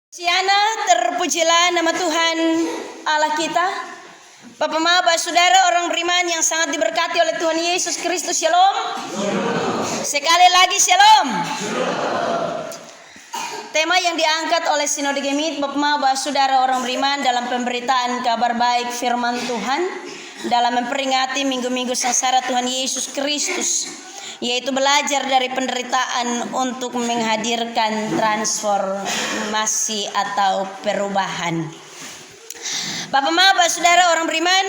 Siana, terpujilah nama Tuhan Allah kita. Bapak Maba, saudara orang beriman yang sangat diberkati oleh Tuhan Yesus Kristus. Shalom. Sekali lagi shalom. Tema yang diangkat oleh Sinode Gemit Bapak Maba, saudara orang beriman, dalam pemberitaan kabar baik firman Tuhan, dalam memperingati minggu-minggu sengsara Tuhan Yesus Kristus, yaitu belajar dari penderitaan untuk menghadirkan transformasi atau perubahan. Bapak Maba, saudara orang beriman,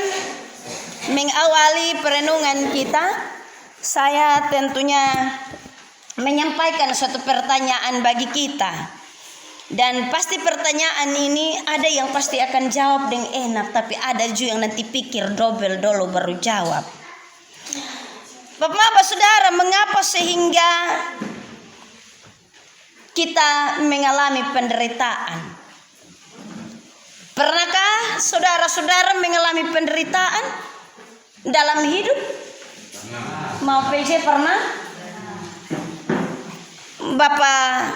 mengawali perenungan kita, saya tentunya menyampaikan suatu pertanyaan bagi kita. Dan pasti pertanyaan ini ada yang pasti akan jawab dengan enak, tapi ada juga yang nanti pikir double dulu baru jawab. Bapak Maba, saudara, mengapa sehingga kita mengalami penderitaan? Pernahkah saudara-saudara mengalami penderitaan dalam hidup? Mau PJ pernah? Bapak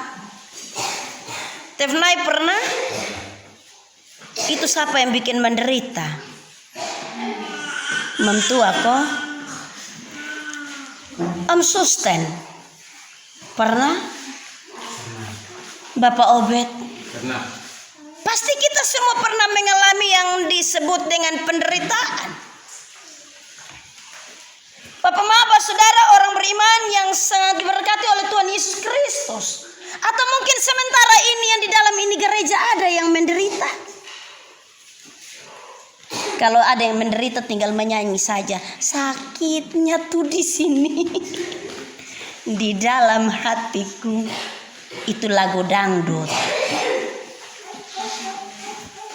Tefnai pernah? Itu siapa yang bikin menderita? Mentua kok? Om Susten pernah? Bapak Obed pernah? Pasti kita semua pernah mengalami yang disebut dengan penderitaan. Bapak Maba, saudara orang beriman yang sangat diberkati oleh Tuhan Yesus Kristus. Atau mungkin sementara ini yang di dalam ini gereja ada yang menderita. Kalau ada yang menderita tinggal menyanyi saja. Sakitnya tuh di sini. Di dalam hatiku. Itu lagu dangdut.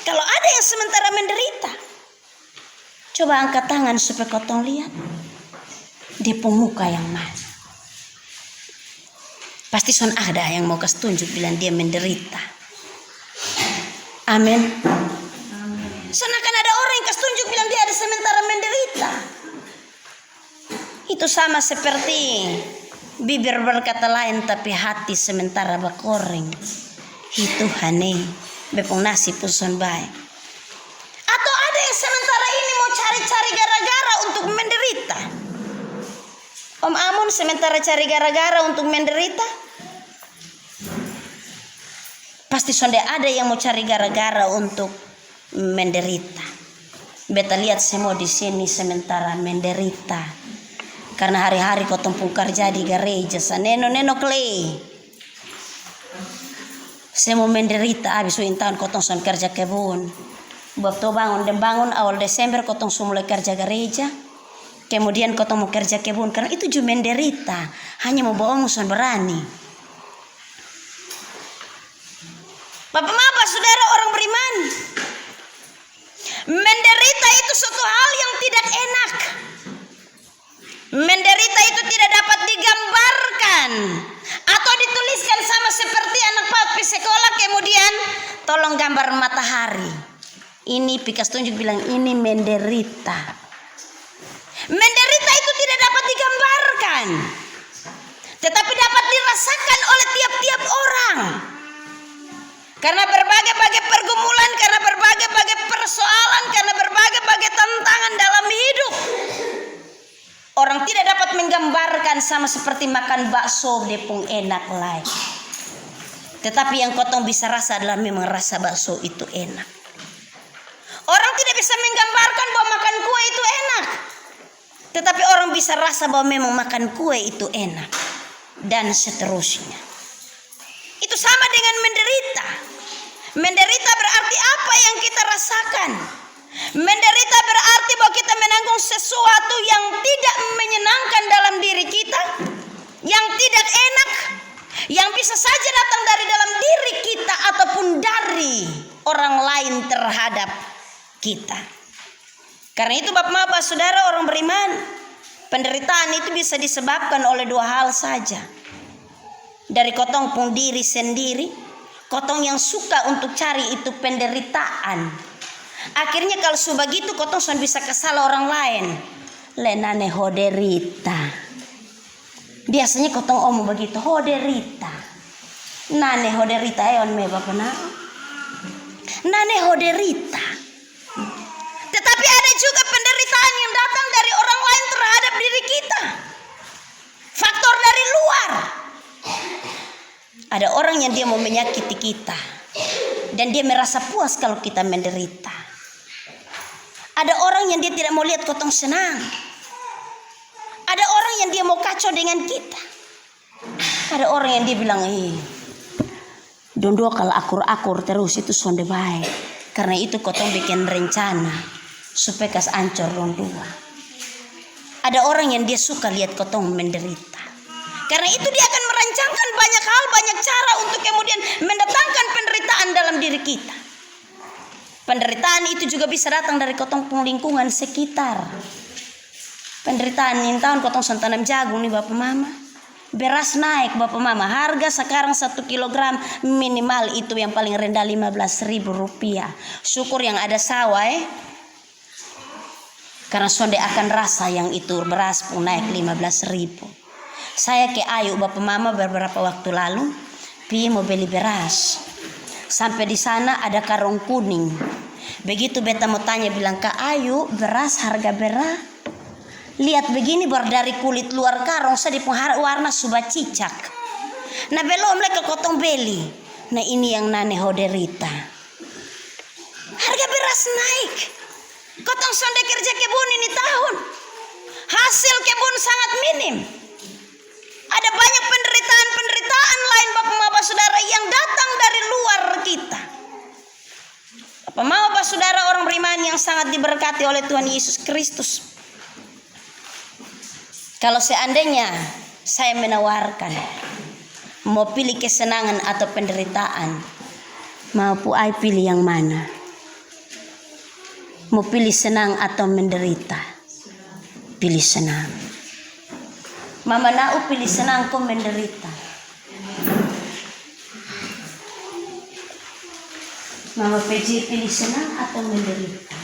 Kalau ada yang sementara menderita, coba angkat tangan supaya kau lihat di pemuka yang mana. Pasti son ada yang mau kasih tunjuk bilang dia menderita. Amin. Seakan ada orang yang kasih tunjuk bilang dia ada sementara menderita. Itu sama seperti bibir berkata lain tapi hati sementara bakoreng. Itu hane bepong nasi puson baik. Atau ada yang sementara ini mau cari-cari gara-gara untuk menderita. Om Amun sementara cari gara-gara untuk menderita. Pasti sonde ada yang mau cari gara-gara untuk menderita. Beta lihat semua di sini sementara menderita. Karena hari-hari kau tempung kerja di gereja, neno klei. Semua menderita habis tahun kau son kerja kebun. Waktu bangun awal Desember kau mulai kerja gereja. Kemudian kau mau kerja kebun karena itu juga menderita. Hanya mau bohong son berani. Bapak Maba, saudara orang beriman, menderita itu suatu hal yang tidak enak. Menderita itu tidak dapat digambarkan atau dituliskan sama seperti anak papi sekolah kemudian tolong gambar matahari. Ini pikas tunjuk bilang ini menderita. Menderita itu tidak dapat digambarkan, tetapi dapat dirasakan oleh tiap-tiap orang. Karena berbagai-bagai pergumulan, karena berbagai-bagai persoalan, karena berbagai-bagai tantangan dalam hidup. Orang tidak dapat menggambarkan sama seperti makan bakso depung enak lain. Tetapi yang kotong bisa rasa adalah memang rasa bakso itu enak. Orang tidak bisa menggambarkan bahwa makan kue itu enak. Tetapi orang bisa rasa bahwa memang makan kue itu enak. Dan seterusnya. Itu sama dengan menderita. Menderita berarti apa yang kita rasakan. Menderita berarti bahwa kita menanggung sesuatu yang tidak menyenangkan dalam diri kita, yang tidak enak, yang bisa saja datang dari dalam diri kita ataupun dari orang lain terhadap kita. Karena itu Bapak Maba, saudara orang beriman, penderitaan itu bisa disebabkan oleh dua hal saja. Dari kotong pun diri sendiri, kotong yang suka untuk cari itu penderitaan. Akhirnya kalau begitu kotong son bisa kesal orang lain. Lenane hoderita. Biasanya kotong omong begitu, hoderita. Nane hoderita eon me bapak na. Naneho derita. Tetapi ada juga penderitaan yang datang dari orang lain terhadap diri kita. Faktor dari luar. Ada orang yang dia mau menyakiti kita. Dan dia merasa puas kalau kita menderita. Ada orang yang dia tidak mau lihat kotong senang. Ada orang yang dia mau kacau dengan kita. Ada orang yang dia bilang, dondo kalau akur-akur terus itu sonde baik. Karena itu kotong bikin rencana supaya kas ancor rondua. Ada orang yang dia suka lihat kotong menderita. Karena itu dia akan merancangkan banyak hal, banyak cara untuk kemudian mendatangkan penderitaan dalam diri kita. Penderitaan itu juga bisa datang dari kotong lingkungan sekitar. Penderitaan ini tahun kotong tanam jagung nih Bapak Mama. Beras naik Bapak Mama. Harga sekarang 1 kilogram minimal itu yang paling rendah 15.000 rupiah. Syukur yang ada sawah Karena sonde akan rasa yang itu beras pun naik 15.000. Saya ke Ayu Bapak Mama beberapa waktu lalu. Pi mau beli beras. Sampai di sana ada karung kuning. Begitu beta mau tanya bilang ke Ayu beras harga beras. Lihat begini baru dari kulit luar karung saya di warna sudah cicak. Nah belum lagi kotong beli. Nah ini yang naneho derita. Harga beras naik. Kotong sonde kerja kebun ini tahun. Hasil kebun sangat minim. Ada banyak penderitaan lain Bapak Saudara yang datang dari luar kita. Bapak Saudara orang beriman yang sangat diberkati oleh Tuhan Yesus Kristus. Kalau seandainya saya menawarkan mau pilih kesenangan atau penderitaan, mau puai pilih yang mana? Mau pilih senang atau menderita? Pilih senang. Mama Nau pilih senang kau menderita. Mama PJ pilih senang atau menderita?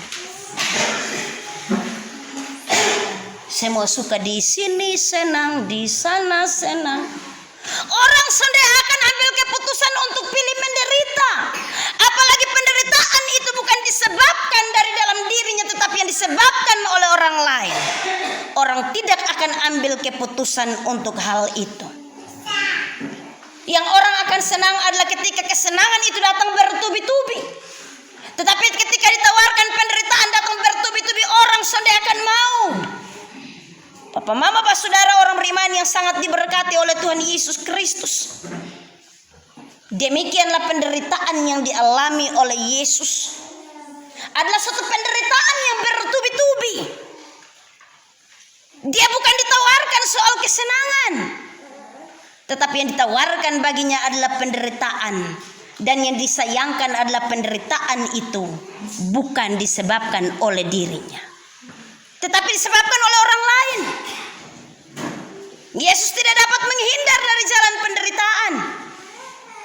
Semua suka di sini senang, di sana senang. Orang sudah akan ambil keputusan untuk pilih menderita. Apalagi penderitaan itu bukan disebabkan dari dalam dirinya, tetapi yang disebabkan oleh orang lain. Orang tidak akan ambil keputusan untuk hal itu. Yang orang akan senang adalah ketika kesenangan itu datang bertubi-tubi. Tetapi ketika ditawarkan penderitaan datang bertubi-tubi, orang sudah akan mau. Bapak Mama Pak Saudara orang beriman yang sangat diberkati oleh Tuhan Yesus Kristus. Demikianlah penderitaan yang dialami oleh Yesus. Adalah suatu penderitaan yang bertubi-tubi. Dia bukan ditawarkan soal kesenangan. Tetapi yang ditawarkan baginya adalah penderitaan. Dan yang disayangkan adalah penderitaan itu bukan disebabkan oleh dirinya, tetapi disebabkan oleh orang lain. Yesus tidak dapat menghindar dari jalan penderitaan.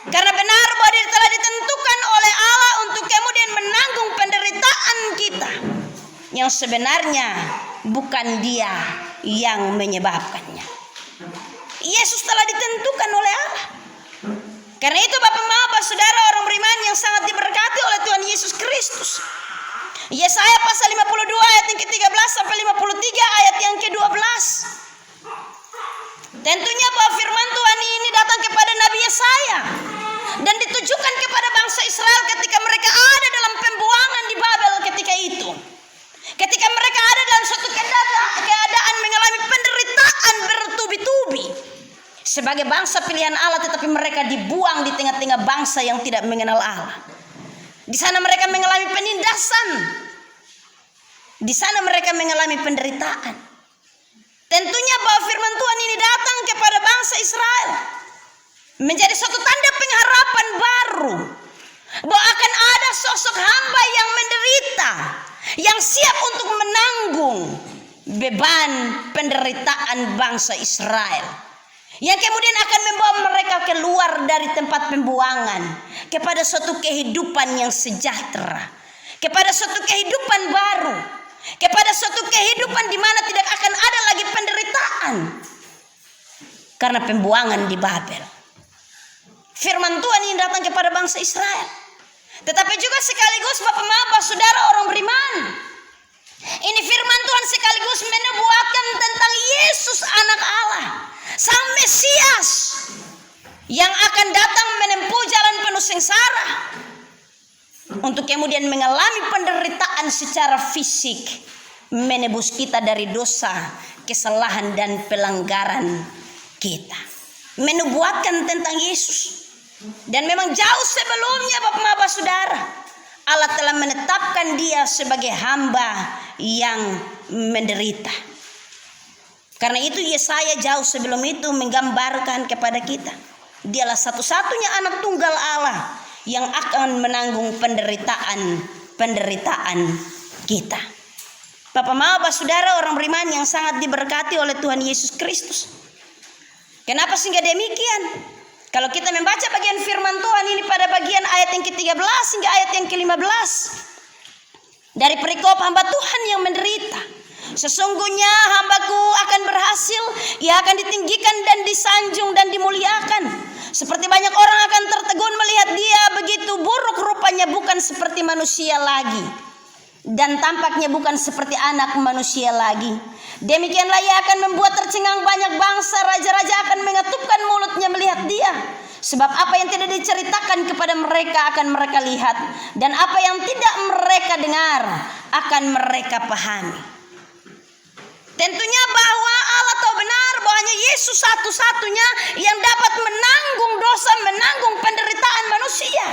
Karena benar bahwa dia telah ditentukan oleh Allah untuk kemudian menanggung penderitaan kita. Yang sebenarnya bukan dia yang menyebabkannya. Yesus telah ditentukan oleh Allah. Karena itu Bapak Bapak Saudara orang beriman yang sangat diberkati oleh Tuhan Yesus Kristus. Yesaya pasal 52 ayat yang ke-13 sampai 53 ayat yang ke-12. Tentunya bahwa firman Tuhan ini datang kepada Nabi Yesaya dan ditujukan kepada bangsa Israel ketika mereka ada dalam pembuangan di Babel ketika itu. Ketika mereka ada dalam suatu keadaan mengalami penderitaan bertubi-tubi. Sebagai bangsa pilihan Allah, tetapi mereka dibuang di tengah-tengah bangsa yang tidak mengenal Allah. Di sana mereka mengalami penindasan. Di sana mereka mengalami penderitaan. Tentunya bahwa firman Tuhan ini datang kepada bangsa Israel menjadi suatu tanda pengharapan baru, bahwa akan ada sosok hamba yang menderita, yang siap untuk menanggung beban penderitaan bangsa Israel, yang kemudian akan membawa mereka keluar dari tempat pembuangan kepada suatu kehidupan yang sejahtera, kepada suatu kehidupan baru, kepada suatu kehidupan di mana tidak akan ada lagi penderitaan karena pembuangan di Babel. Firman Tuhan ini datang kepada bangsa Israel. Tetapi juga sekaligus Bapak Saudara orang beriman, ini firman Tuhan sekaligus menubuatkan tentang Yesus anak Allah, Sang Mesias yang akan datang menempuh jalan penuh sengsara untuk kemudian mengalami penderitaan secara fisik, menebus kita dari dosa, kesalahan dan pelanggaran kita. Menubuatkan tentang Yesus. Dan memang jauh sebelumnya Bapak Saudara, Allah telah menetapkan dia sebagai hamba yang menderita. Karena itu Yesaya jauh sebelum itu menggambarkan kepada kita, dialah satu-satunya anak tunggal Allah yang akan menanggung penderitaan kita. Bapak Saudara orang beriman yang sangat diberkati oleh Tuhan Yesus Kristus. Kenapa sehingga demikian? Kalau kita membaca bagian firman Tuhan ini pada bagian ayat yang ke-13 hingga ayat yang ke-15. Dari perikop hamba Tuhan yang menderita. Sesungguhnya hambaku akan berhasil, ia akan ditinggikan dan disanjung dan dimuliakan. Seperti banyak orang akan tertegun melihat dia begitu buruk rupanya, bukan seperti manusia lagi. Dan tampaknya bukan seperti anak manusia lagi. Demikianlah ia akan membuat tercengang banyak bangsa, raja-raja akan mengetupkan mulutnya melihat dia. Sebab apa yang tidak diceritakan kepada mereka akan mereka lihat, dan apa yang tidak mereka dengar akan mereka pahami. Tentunya bahwa Allah tahu benar bahwa hanya Yesus satu-satunya yang dapat menanggung dosa, menanggung penderitaan manusia.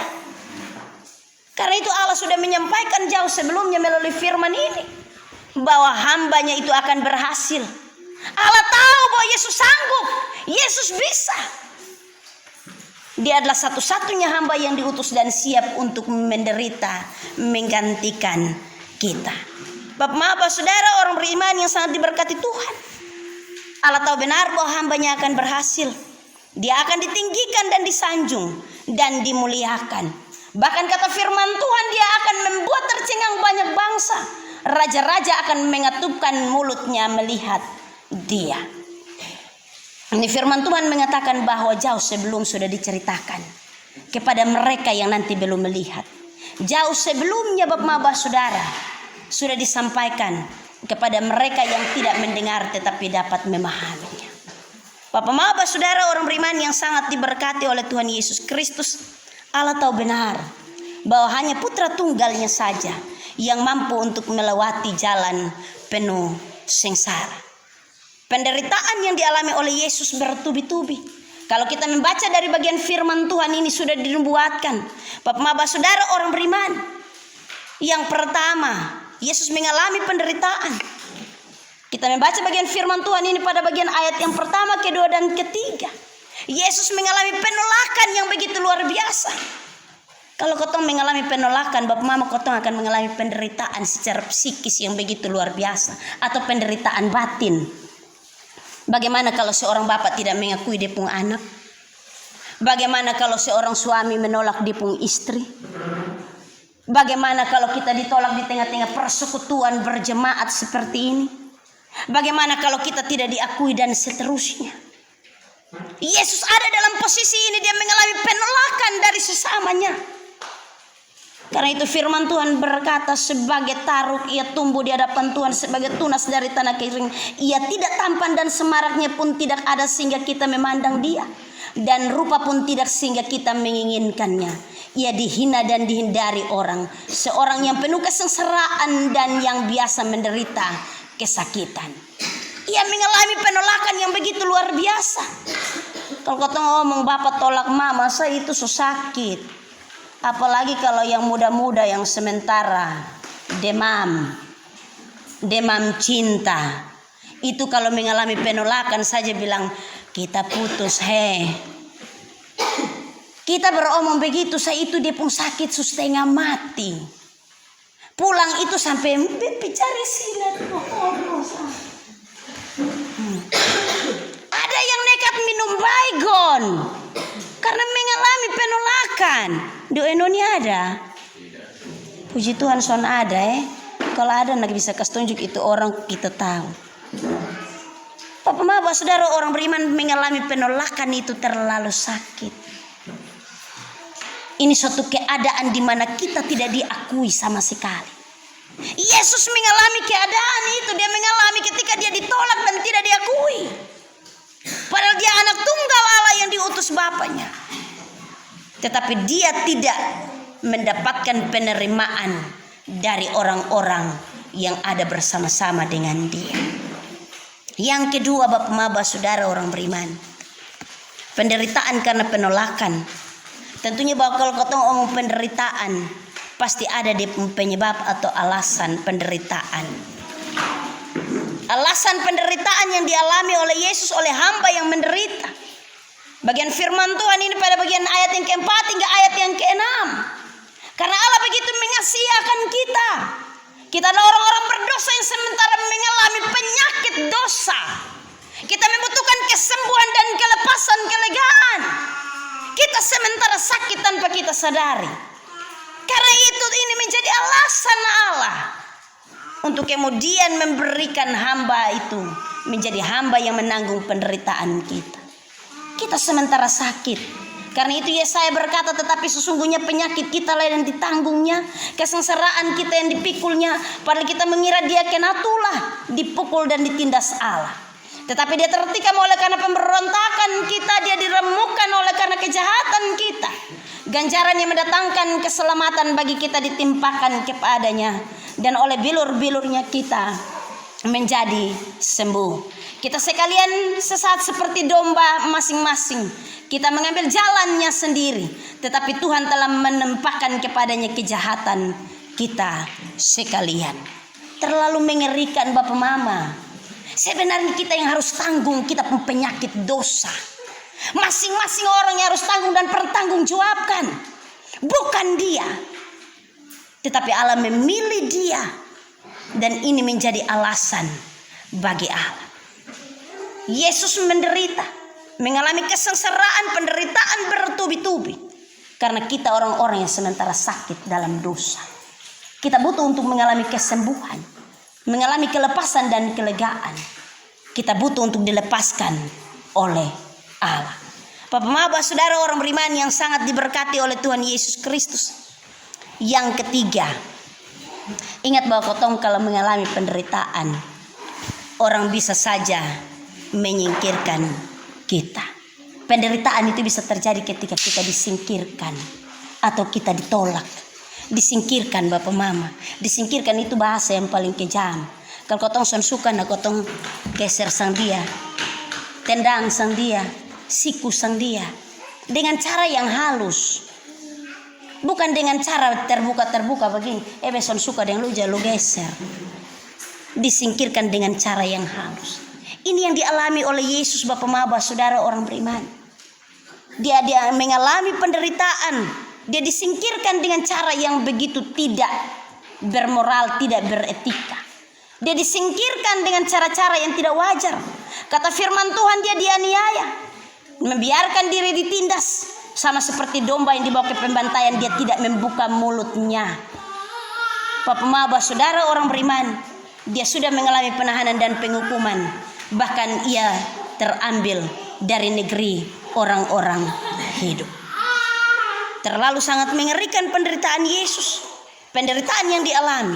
Karena itu Allah sudah menyampaikan jauh sebelumnya melalui firman ini bahwa hambanya itu akan berhasil. Allah tahu bahwa Yesus sanggup, Yesus bisa. Dia adalah satu-satunya hamba yang diutus dan siap untuk menderita, menggantikan kita. Bapak Saudara orang beriman yang sangat diberkati Tuhan, Allah tahu benar bahwa hambanya akan berhasil. Dia akan ditinggikan dan disanjung dan dimuliakan. Bahkan kata firman Tuhan, dia akan membuat tercengang banyak bangsa. Raja-raja akan mengetupkan mulutnya melihat dia. Ini firman Tuhan mengatakan bahwa jauh sebelum sudah diceritakan kepada mereka yang nanti belum melihat. Jauh sebelumnya Bapak Saudara sudah disampaikan kepada mereka yang tidak mendengar tetapi dapat memahaminya. Bapak Saudara orang beriman yang sangat diberkati oleh Tuhan Yesus Kristus, Allah tahu benar bahwa hanya putra tunggalnya saja yang mampu untuk melewati jalan penuh sengsara. Penderitaan yang dialami oleh Yesus bertubi-tubi. Kalau kita membaca dari bagian firman Tuhan ini sudah dinubuatkan. Bapak Saudara orang beriman, yang pertama Yesus mengalami penderitaan. Kita membaca bagian firman Tuhan ini pada bagian ayat yang pertama, kedua dan ketiga. Yesus mengalami penolakan yang begitu luar biasa. Kalau kotong mengalami penolakan, Bapak Mama kotong akan mengalami penderitaan secara psikis yang begitu luar biasa, atau penderitaan batin. Bagaimana kalau seorang bapak tidak mengakui dia punya anak? Bagaimana kalau seorang suami menolak dia punya istri? Bagaimana kalau kita ditolak di tengah-tengah persekutuan berjemaat seperti ini? Bagaimana kalau kita tidak diakui dan seterusnya? Yesus ada dalam posisi ini, dia mengalami penolakan dari sesamanya. Karena itu firman Tuhan berkata, sebagai taruk ia tumbuh di hadapan Tuhan, sebagai tunas dari tanah kering. Ia tidak tampan dan semaraknya pun tidak ada sehingga kita memandang dia, dan rupa pun tidak sehingga kita menginginkannya. Ia dihina dan dihindari orang, seorang yang penuh kesengsaraan dan yang biasa menderita kesakitan. Ia mengalami penolakan yang begitu luar biasa. Kalau kau ngomong bapak tolak mama, saya itu so sakit. Apalagi kalau yang muda-muda yang sementara demam cinta. Itu kalau mengalami penolakan saja bilang kita putus Kita beromong begitu, saya itu dia pun sakit setengah mati. Pulang itu sampai cari silat. Ada yang nekat minum baygon karena mengalami penolakan. Di Indonesia ada. Puji Tuhan son ada Kalau ada nak bisa kasih tunjuk itu orang kita tahu. Bapak Saudara orang beriman mengalami penolakan itu terlalu sakit. Ini suatu keadaan di mana kita tidak diakui sama sekali. Yesus mengalami keadaan itu. Dia mengalami ketika dia ditolak dan tidak diakui. Padahal dia anak tunggal Allah yang diutus Bapaknya. Tetapi dia tidak mendapatkan penerimaan dari orang-orang yang ada bersama-sama dengan dia. Yang kedua, Bapak-Bapak, Saudara orang beriman, penderitaan karena penolakan. Tentunya bahwa kalau kita ngomong penderitaan, pasti ada di penyebab atau alasan penderitaan. Alasan penderitaan yang dialami oleh Yesus, oleh hamba yang menderita. Bagian firman Tuhan ini pada bagian ayat yang keempat hingga ayat yang keenam. Karena Allah begitu mengasihi akan kita. Kita adalah orang-orang berdosa yang sementara mengalami penyakit dosa. Kita membutuhkan kesembuhan dan kelepasan, kelegaan. Kita sementara sakit tanpa kita sadari. Karena itu ini menjadi alasan Allah untuk kemudian memberikan hamba itu menjadi hamba yang menanggung penderitaan kita. Kita sementara sakit. Karena itu Yesaya berkata, tetapi sesungguhnya penyakit kita lah yang ditanggungnya, kesengsaraan kita yang dipikulnya. Padahal kita mengira dia kena tulah, dipukul dan ditindas Allah. Tetapi dia tertikam oleh karena pemberontakan kita, dia diremukkan oleh karena kejahatan kita. Ganjaran yang mendatangkan keselamatan bagi kita ditimpakan kepadanya, dan oleh bilur-bilurnya kita menjadi sembuh. Kita sekalian sesat seperti domba masing-masing. Kita mengambil jalannya sendiri, tetapi Tuhan telah menempahkan kepadanya kejahatan kita sekalian. Terlalu mengerikan Bapak Mama. Sebenarnya kita yang harus tanggung kita pun penyakit dosa. Masing-masing orang yang harus tanggung dan pertanggungjawabkan. Bukan dia. Tetapi Allah memilih dia. Dan ini menjadi alasan bagi Allah. Yesus menderita, mengalami kesengsaraan, penderitaan bertubi-tubi. Karena kita orang-orang yang sementara sakit dalam dosa. Kita butuh untuk mengalami kesembuhan, mengalami kelepasan dan kelegaan. Kita butuh untuk dilepaskan oleh Allah. Bapak-bapak, saudara orang beriman yang sangat diberkati oleh Tuhan Yesus Kristus. Yang ketiga, ingat bahwa kotong kalau mengalami penderitaan, orang bisa saja menyingkirkan kita. Penderitaan itu bisa terjadi ketika kita disingkirkan atau kita ditolak. Disingkirkan Bapak Mama. Disingkirkan itu bahasa yang paling kejam. Kalau kotong suka nak kotong geser sang dia, tendang sang dia, siku sang dia dengan cara yang halus. Bukan dengan cara terbuka begini. Beson suka dengan lu geser. Disingkirkan dengan cara yang halus. Ini yang dialami oleh Yesus Bapak Maba, saudara orang beriman. Dia mengalami penderitaan. Dia disingkirkan dengan cara yang begitu tidak bermoral, tidak beretika. Dia disingkirkan dengan cara-cara yang tidak wajar. Kata firman Tuhan, dia dianiaya, membiarkan diri ditindas. Sama seperti domba yang dibawa ke pembantaian, dia tidak membuka mulutnya. Bapak Maba, saudara orang beriman, dia sudah mengalami penahanan dan penghukuman. Bahkan ia terambil dari negeri orang-orang hidup. Terlalu sangat mengerikan penderitaan Yesus. Penderitaan yang dialami.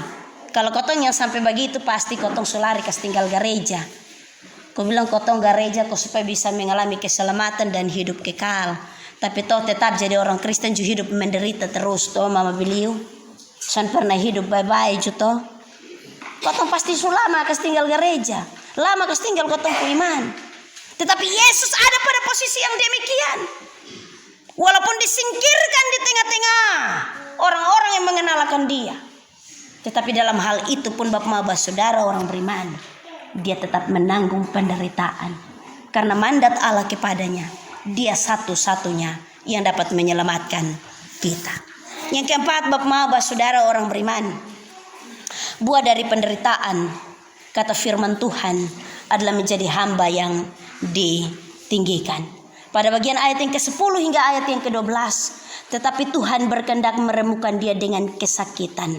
Kalau kotong yang sampai begitu pasti kotong sulari kas tinggal gereja. Kau bilang kotong gereja kau supaya bisa mengalami keselamatan dan hidup kekal. Tapi toh tetap jadi orang Kristen juga hidup menderita terus. Toh mama beliau. San pernah hidup bye-bye juto. Kotong pasti sulama kas tinggal gereja. Lama kas tinggal kotong iman. Tetapi Yesus ada pada posisi yang demikian. Walaupun disingkirkan di tengah-tengah orang-orang yang mengenalkan dia. Tetapi dalam hal itu pun Bapak-Bapak saudara orang beriman, dia tetap menanggung penderitaan. Karena mandat Allah kepadanya, dia satu-satunya yang dapat menyelamatkan kita. Yang keempat Bapak-Bapak saudara orang beriman, buah dari penderitaan, kata firman Tuhan, adalah menjadi hamba yang ditinggikan. Pada bagian ayat yang ke-10 hingga ayat yang ke-12, Tetapi Tuhan berkehendak meremukkan dia dengan kesakitan.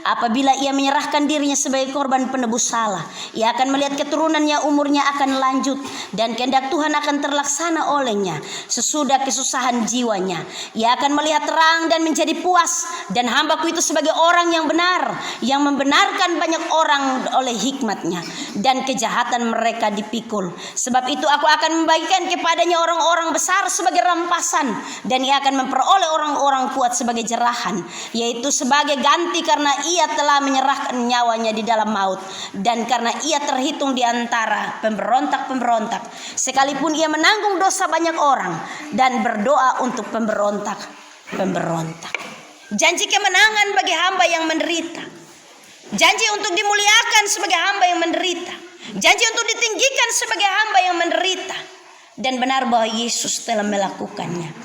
Apabila ia menyerahkan dirinya sebagai korban penebus salah, ia akan melihat keturunannya, umurnya akan lanjut, dan kehendak Tuhan akan terlaksana olehnya. Sesudah kesusahan jiwanya, ia akan melihat terang dan menjadi puas. Dan hambaku itu sebagai orang yang benar, yang membenarkan banyak orang oleh hikmatnya, dan kejahatan mereka dipikul. Sebab itu aku akan membagikan kepadanya orang-orang besar sebagai rampasan, dan ia akan memperoleh orang-orang kuat sebagai jerahan, yaitu sebagai ganti karena ia telah menyerahkan nyawanya di dalam maut, dan karena ia terhitung di antara pemberontak-pemberontak, sekalipun ia menanggung dosa banyak orang dan berdoa untuk pemberontak-pemberontak. Janji kemenangan bagi hamba yang menderita, janji untuk dimuliakan sebagai hamba yang menderita, janji untuk ditinggikan sebagai hamba yang menderita, dan benar bahwa Yesus telah melakukannya.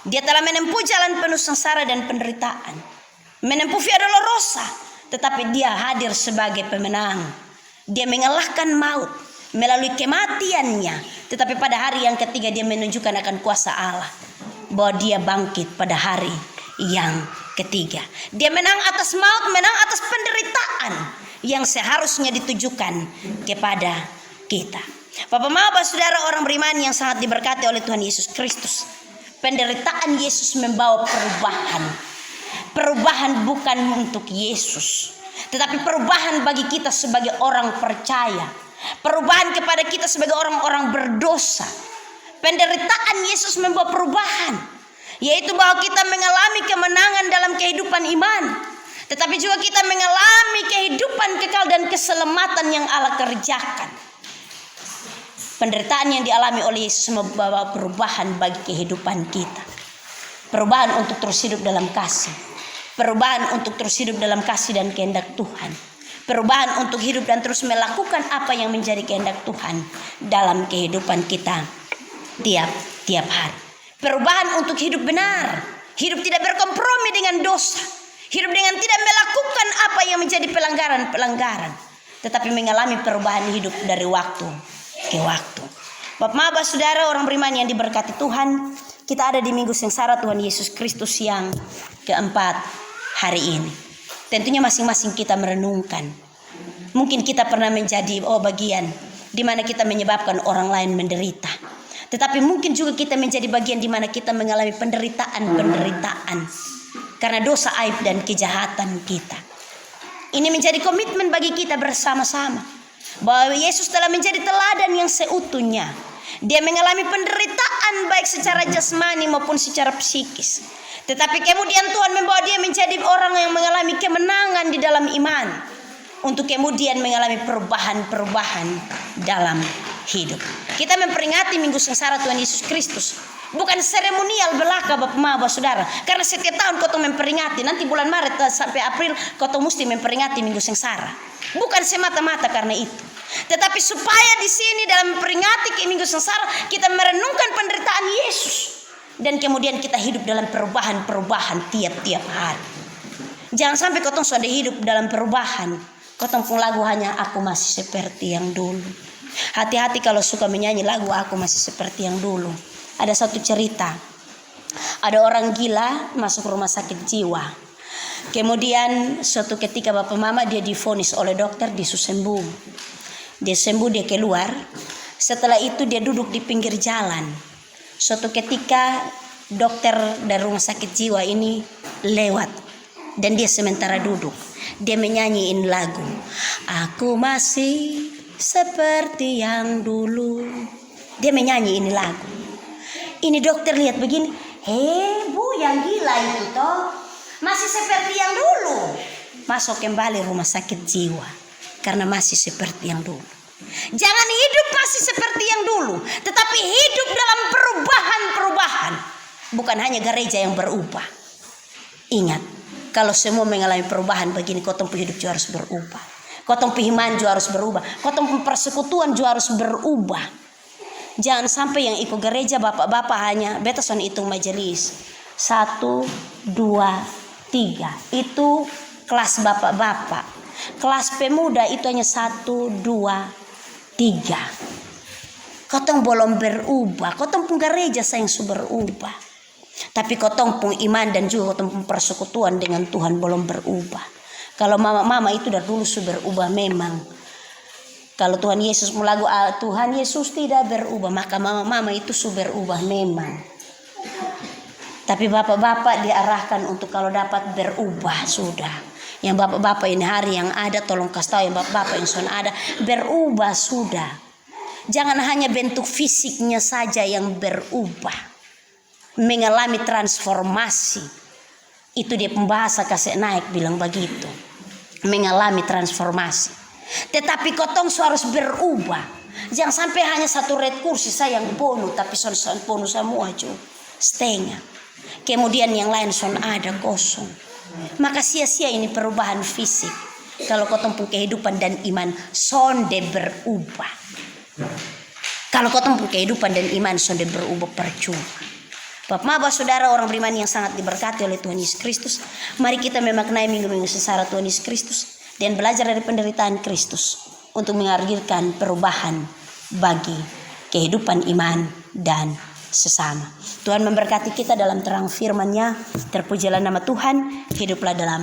Dia telah menempuh jalan penuh sengsara dan penderitaan, menempuh via dolorosa, tetapi dia hadir sebagai pemenang. Dia mengalahkan maut melalui kematiannya, tetapi pada hari yang ketiga dia menunjukkan akan kuasa Allah, bahwa dia bangkit pada hari yang ketiga. Dia menang atas maut, menang atas penderitaan yang seharusnya ditujukan kepada kita. Bapak Mama, saudara orang beriman yang sangat diberkati oleh Tuhan Yesus Kristus, penderitaan Yesus membawa perubahan. Perubahan bukan untuk Yesus, tetapi perubahan bagi kita sebagai orang percaya. Perubahan kepada kita sebagai orang-orang berdosa. Penderitaan Yesus membawa perubahan, yaitu bahwa kita mengalami kemenangan dalam kehidupan iman, tetapi juga kita mengalami kehidupan kekal dan keselamatan yang Allah kerjakan. Penderitaan yang dialami oleh Yesus membawa perubahan bagi kehidupan kita. Perubahan untuk terus hidup dalam kasih. Perubahan untuk terus hidup dalam kasih dan kehendak Tuhan. Perubahan untuk hidup dan terus melakukan apa yang menjadi kehendak Tuhan dalam kehidupan kita tiap hari. Perubahan untuk hidup benar. Hidup tidak berkompromi dengan dosa. Hidup dengan tidak melakukan apa yang menjadi pelanggaran. Tetapi mengalami perubahan hidup dari waktu ke waktu. Bapak, saudara orang beriman yang diberkati Tuhan, kita ada di Minggu Sengsara Tuhan Yesus Kristus yang keempat hari ini. Tentunya masing-masing kita merenungkan. Mungkin kita pernah menjadi bagian di mana kita menyebabkan orang lain menderita. Tetapi mungkin juga kita menjadi bagian di mana kita mengalami penderitaan karena dosa, aib dan kejahatan kita. Ini menjadi komitmen bagi kita bersama-sama, bahwa Yesus telah menjadi teladan yang seutuhnya. Dia mengalami penderitaan baik secara jasmani maupun secara psikis. Tetapi kemudian Tuhan membawa dia menjadi orang yang mengalami kemenangan di dalam iman, untuk kemudian mengalami perubahan-perubahan dalam hidup. Kita memperingati Minggu Sengsara Tuhan Yesus Kristus, bukan seremonial belaka Bapak saudara. Karena setiap tahun kau memperingati, nanti bulan Maret sampai April kau mesti memperingati Minggu Sengsara. Bukan semata-mata karena itu, tetapi supaya di sini dalam memperingati Minggu Sengsara kita merenungkan penderitaan Yesus, dan kemudian kita hidup dalam perubahan-perubahan tiap-tiap hari. Jangan sampai kau sudah hidup dalam perubahan, kau pun lagu hanya aku masih seperti yang dulu. Hati-hati kalau suka menyanyi lagu aku masih seperti yang dulu. Ada satu cerita, ada orang gila masuk rumah sakit jiwa. Kemudian suatu ketika Bapak Mama dia divonis oleh dokter disuruh sembuh. Dia sembuh, dia keluar. Setelah itu dia duduk di pinggir jalan. Suatu ketika dokter dari rumah sakit jiwa ini lewat, dan dia sementara duduk, dia menyanyiin lagu aku masih seperti yang dulu. Dia menyanyi ini lagu. Ini dokter lihat begini, Bu yang gila itu toh masih seperti yang dulu. Masuk kembali rumah sakit jiwa karena masih seperti yang dulu. Jangan hidup masih seperti yang dulu, tetapi hidup dalam perubahan-perubahan. Bukan hanya gereja yang berubah. Ingat, kalau semua mengalami perubahan begini, kotong hidup juga harus berubah. Kotong iman juga harus berubah. Kotong persekutuan juga harus berubah. Jangan sampai yang ikut gereja bapak-bapak hanya betason hitung majelis 1, 2, 3. Itu kelas bapak-bapak. Kelas pemuda itu hanya 1, 2, 3. Kotong belum berubah. Kotong pun gereja sayang sudah berubah. Tapi kotong pun iman dan juga kotong pun persekutuan dengan Tuhan belum berubah. Kalau mama itu dari dulu sudah berubah memang. Kalau Tuhan Yesus melagu Tuhan Yesus tidak berubah, maka mama itu sudah berubah memang. Tapi bapak-bapak diarahkan untuk kalau dapat berubah sudah. Yang bapak-bapak ini hari yang ada tolong kasih tahu yang bapak-bapak yang sudah ada berubah sudah. Jangan hanya bentuk fisiknya saja yang berubah. Mengalami transformasi. Itu dia pembahasa kasih naik bilang begitu. Mengalami transformasi. Tetapi kotong harus berubah. Jangan sampai hanya satu red kursi saya yang penuh, tapi son penuh semua juga setengah. Kemudian yang lain son ada kosong. Maka sia-sia ini perubahan fisik. Kalau kotong pun kehidupan dan iman sonde berubah. Kalau kotong pun kehidupan dan iman sonde berubah percuma. Bapak saudara orang beriman yang sangat diberkati oleh Tuhan Yesus Kristus. Mari kita memaknai minggu-minggu sengsara Tuhan Yesus Kristus dan belajar dari penderitaan Kristus untuk menghadirkan perubahan bagi kehidupan iman dan sesama. Tuhan memberkati kita dalam terang firman-Nya. Terpujilah nama Tuhan. Hiduplah dalam